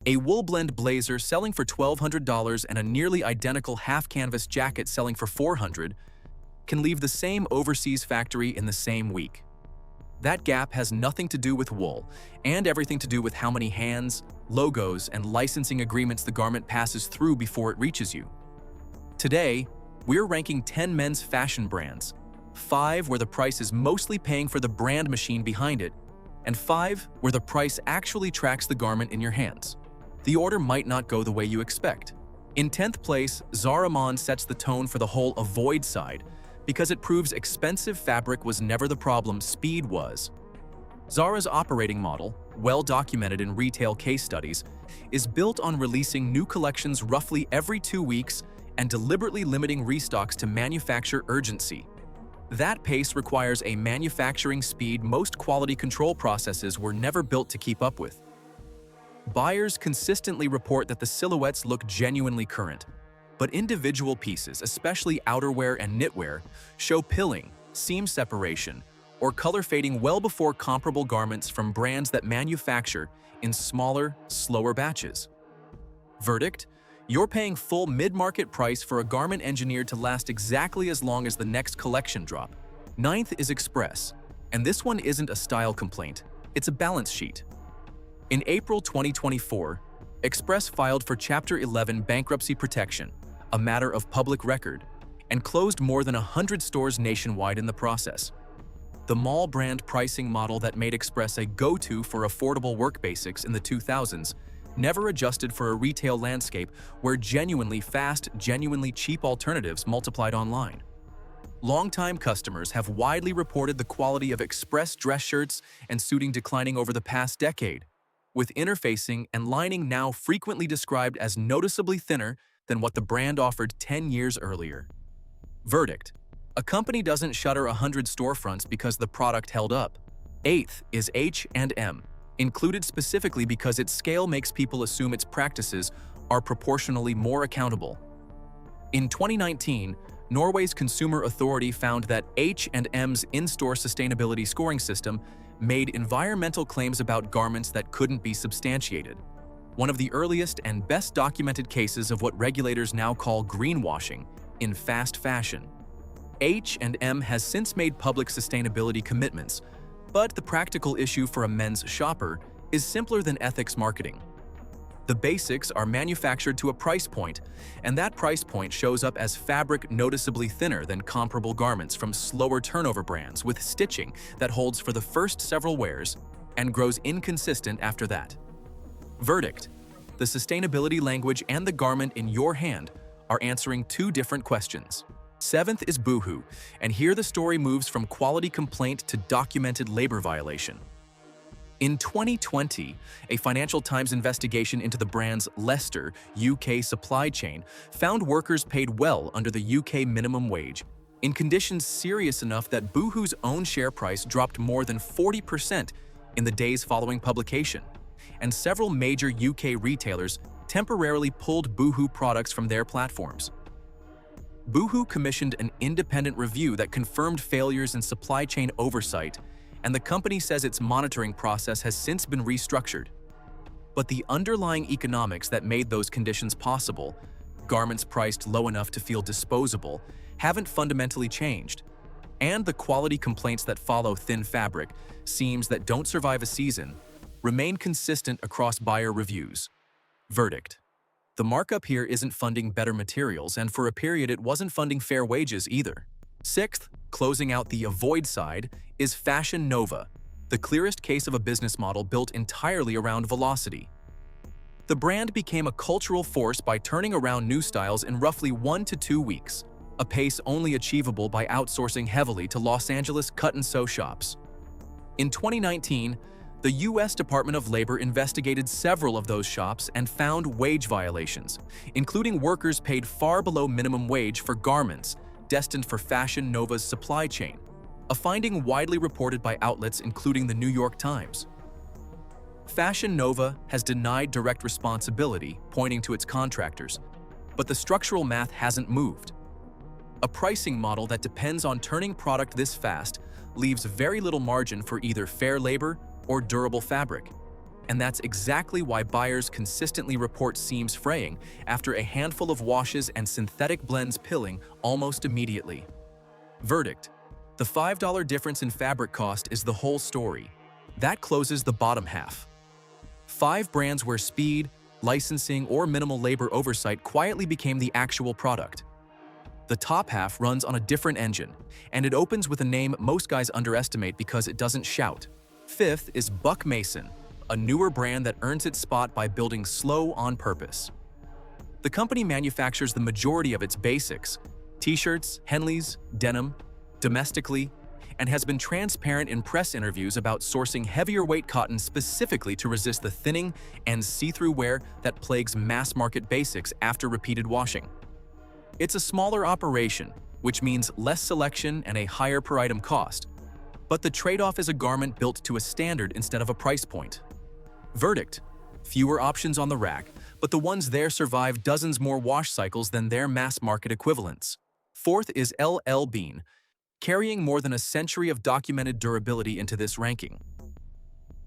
A wool blend blazer selling for $1,200 and a nearly identical half-canvas jacket selling for $400 can leave the same overseas factory in the same week. That gap has nothing to do with wool, and everything to do with how many hands, logos, and licensing agreements the garment passes through before it reaches you. Today, we're ranking 10 men's fashion brands, 5 where the price is mostly paying for the brand machine behind it, and 5 where the price actually tracks the garment in your hands. The order might not go the way you expect. In 10th place, Zara Man sets the tone for the whole avoid side, because it proves expensive fabric was never the problem, speed was. Zara's operating model, well documented in retail case studies, is built on releasing new collections roughly every 2 weeks and deliberately limiting restocks to manufacture urgency. That pace requires a manufacturing speed most quality control processes were never built to keep up with. Buyers consistently report that the silhouettes look genuinely current, but individual pieces, especially outerwear and knitwear, show pilling, seam separation, or color fading well before comparable garments from brands that manufacture in smaller, slower batches. Verdict: you're paying full mid-market price for a garment engineered to last exactly as long as the next collection drop. 9th is Express, and this one isn't a style complaint, it's a balance sheet. In April 2024, Express filed for Chapter 11 bankruptcy protection, a matter of public record, and closed more than 100 stores nationwide in the process. The mall brand pricing model that made Express a go-to for affordable work basics in the 2000s never adjusted for a retail landscape where genuinely fast, genuinely cheap alternatives multiplied online. Longtime customers have widely reported the quality of Express dress shirts and suiting declining over the past decade, with interfacing and lining now frequently described as noticeably thinner than what the brand offered 10 years earlier. Verdict: a company doesn't shutter 100 storefronts because the product held up. 8th is H&M, included specifically because its scale makes people assume its practices are proportionally more accountable. In 2019, Norway's Consumer Authority found that H&M's in-store sustainability scoring system made environmental claims about garments that couldn't be substantiated. One of the earliest and best documented cases of what regulators now call greenwashing in fast fashion. H&M has since made public sustainability commitments, but the practical issue for a men's shopper is simpler than ethics marketing. The basics are manufactured to a price point, and that price point shows up as fabric noticeably thinner than comparable garments from slower turnover brands with stitching that holds for the first several wears and grows inconsistent after that. Verdict: the sustainability language and the garment in your hand are answering 2 different questions. 7th is Boohoo, and here the story moves from quality complaint to documented labor violation. In 2020, a Financial Times investigation into the brand's Leicester, UK supply chain found workers paid well under the UK minimum wage, in conditions serious enough that Boohoo's own share price dropped more than 40% in the days following publication, and several major UK retailers temporarily pulled Boohoo products from their platforms. Boohoo commissioned an independent review that confirmed failures in supply chain oversight, and the company says its monitoring process has since been restructured. But the underlying economics that made those conditions possible, garments priced low enough to feel disposable, haven't fundamentally changed. And the quality complaints that follow thin fabric, seams that don't survive a season, remain consistent across buyer reviews. Verdict: the markup here isn't funding better materials, and for a period it wasn't funding fair wages either. 6th, closing out the avoid side, is Fashion Nova, the clearest case of a business model built entirely around velocity. The brand became a cultural force by turning around new styles in roughly 1 to 2 weeks, a pace only achievable by outsourcing heavily to Los Angeles cut-and-sew shops. In 2019, the U.S. Department of Labor investigated several of those shops and found wage violations, including workers paid far below minimum wage for garments destined for Fashion Nova's supply chain, a finding widely reported by outlets including the New York Times. Fashion Nova has denied direct responsibility, pointing to its contractors, but the structural math hasn't moved. A pricing model that depends on turning product this fast leaves very little margin for either fair labor or durable fabric. and that's exactly why buyers consistently report seams fraying after a handful of washes and synthetic blends pilling almost immediately. Verdict: the $5 difference in fabric cost is the whole story. That closes the bottom half. 5 brands where speed, licensing, or minimal labor oversight quietly became the actual product. The top half runs on a different engine, and it opens with a name most guys underestimate because it doesn't shout. 5th is Buck Mason, a newer brand that earns its spot by building slow on purpose. The company manufactures the majority of its basics, t-shirts, Henleys, denim, domestically, and has been transparent in press interviews about sourcing heavier weight cotton specifically to resist the thinning and see-through wear that plagues mass-market basics after repeated washing. It's a smaller operation, which means less selection and a higher per-item cost, but the trade-off is a garment built to a standard instead of a price point. Verdict: fewer options on the rack, but the ones there survive dozens more wash cycles than their mass-market equivalents. 4th is LL Bean, carrying more than a century of documented durability into this ranking.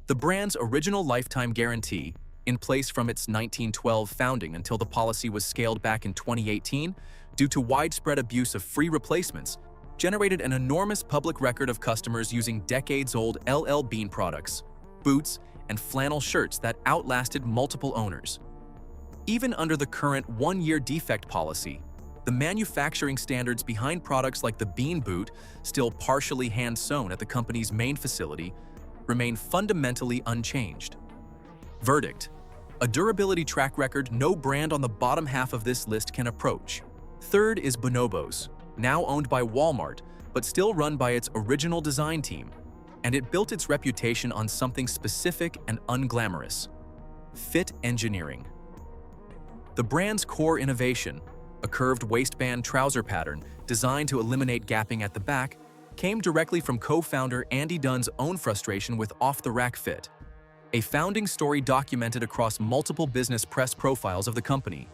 The brand's original lifetime guarantee, in place from its 1912 founding until the policy was scaled back in 2018 due to widespread abuse of free replacements, generated an enormous public record of customers using decades-old LL Bean products, boots, and flannel shirts that outlasted multiple owners. Even under the current one-year defect policy, the manufacturing standards behind products like the Bean boot, still partially hand-sewn at the company's main facility, remain fundamentally unchanged. Verdict: a durability track record no brand on the bottom half of this list can approach. 3rd is Bonobos, now owned by Walmart, but still run by its original design team, and it built its reputation on something specific and unglamorous: fit engineering. The brand's core innovation, a curved waistband trouser pattern designed to eliminate gapping at the back, came directly from co-founder Andy Dunn's own frustration with off-the-rack fit, a founding story documented across multiple business press profiles of the company.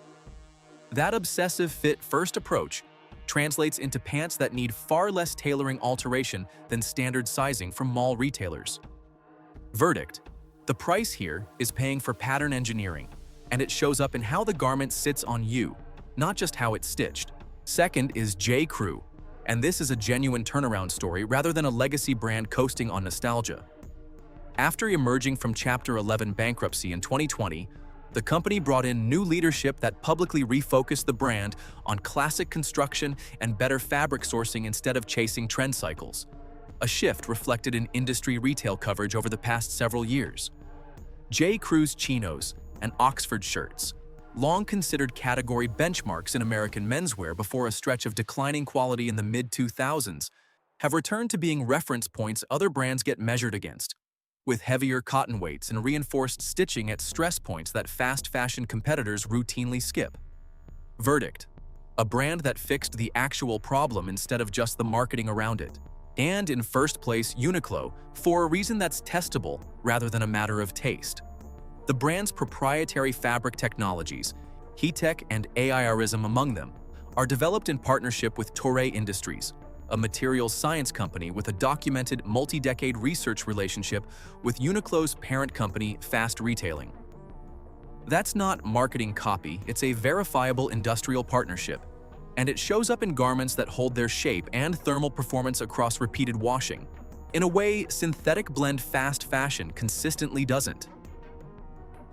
That obsessive fit-first approach translates into pants that need far less tailoring alteration than standard sizing from mall retailers. Verdict: the price here is paying for pattern engineering, and it shows up in how the garment sits on you, not just how it's stitched. 2nd is J. Crew, and this is a genuine turnaround story rather than a legacy brand coasting on nostalgia. After emerging from Chapter 11 bankruptcy in 2020, the company brought in new leadership that publicly refocused the brand on classic construction and better fabric sourcing instead of chasing trend cycles, a shift reflected in industry retail coverage over the past several years. J. Crew's chinos and Oxford shirts, long considered category benchmarks in American menswear before a stretch of declining quality in the mid-2000s, have returned to being reference points other brands get measured against, with heavier cotton weights and reinforced stitching at stress points that fast fashion competitors routinely skip. Verdict: a brand that fixed the actual problem instead of just the marketing around it. And in first place, Uniqlo, for a reason that's testable rather than a matter of taste. The brand's proprietary fabric technologies, Heattech and AIRism among them, are developed in partnership with Toray Industries, a materials science company with a documented multi-decade research relationship with Uniqlo's parent company, Fast Retailing. That's not marketing copy, it's a verifiable industrial partnership, and it shows up in garments that hold their shape and thermal performance across repeated washing, in a way synthetic blend fast fashion consistently doesn't.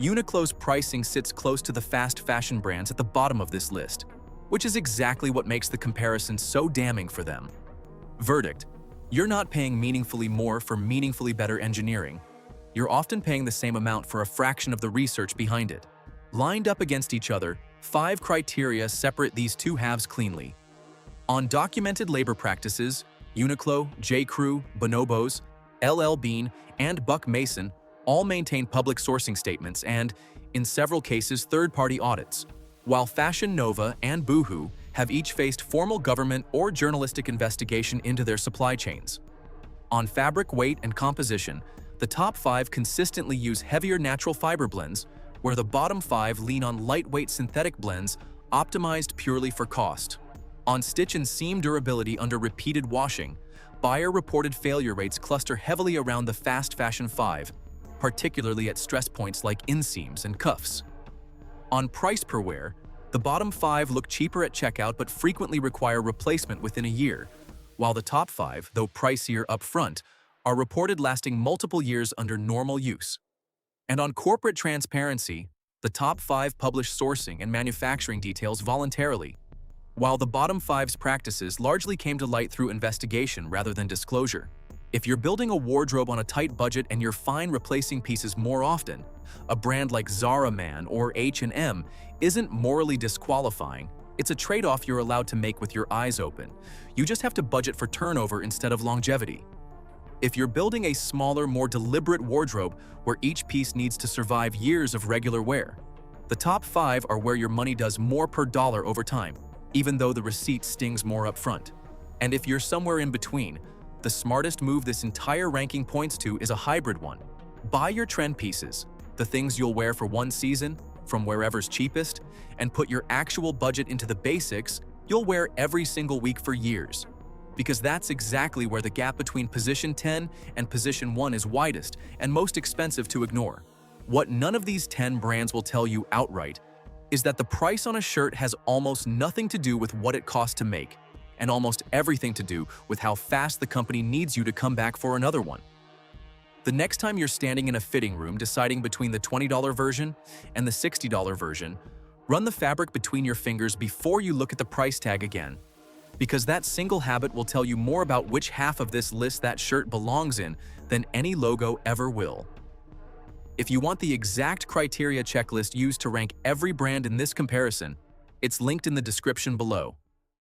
Uniqlo's pricing sits close to the fast fashion brands at the bottom of this list, which is exactly what makes the comparison so damning for them. Verdict: you're not paying meaningfully more for meaningfully better engineering. You're often paying the same amount for a fraction of the research behind it. Lined up against each other, 5 criteria separate these two halves cleanly. On documented labor practices, Uniqlo, J. Crew, Bonobos, LL Bean, and Buck Mason all maintain public sourcing statements and, in several cases, third-party audits, while Fashion Nova and Boohoo have each faced formal government or journalistic investigation into their supply chains. On fabric weight and composition, the top 5 consistently use heavier natural fiber blends, where the bottom 5 lean on lightweight synthetic blends optimized purely for cost. On stitch and seam durability under repeated washing, buyer-reported failure rates cluster heavily around the fast fashion 5, particularly at stress points like inseams and cuffs. On price per wear, the bottom 5 look cheaper at checkout but frequently require replacement within a year, while the top 5, though pricier up front, are reported lasting multiple years under normal use. And on corporate transparency, the top 5 publish sourcing and manufacturing details voluntarily, while the bottom 5's practices largely came to light through investigation rather than disclosure. If you're building a wardrobe on a tight budget and you're fine replacing pieces more often, a brand like Zara Man or H&M isn't morally disqualifying. It's a trade-off you're allowed to make with your eyes open. You just have to budget for turnover instead of longevity. If you're building a smaller, more deliberate wardrobe where each piece needs to survive years of regular wear, the top 5 are where your money does more per dollar over time, even though the receipt stings more upfront. And if you're somewhere in between, the smartest move this entire ranking points to is a hybrid one. Buy your trend pieces, the things you'll wear for one season, from wherever's cheapest, and put your actual budget into the basics you'll wear every single week for years. Because that's exactly where the gap between position 10 and position 1 is widest and most expensive to ignore. What none of these 10 brands will tell you outright is that the price on a shirt has almost nothing to do with what it costs to make, and almost everything to do with how fast the company needs you to come back for another one. The next time you're standing in a fitting room deciding between the $20 version and the $60 version, run the fabric between your fingers before you look at the price tag again, because that single habit will tell you more about which half of this list that shirt belongs in than any logo ever will. If you want the exact criteria checklist used to rank every brand in this comparison, it's linked in the description below.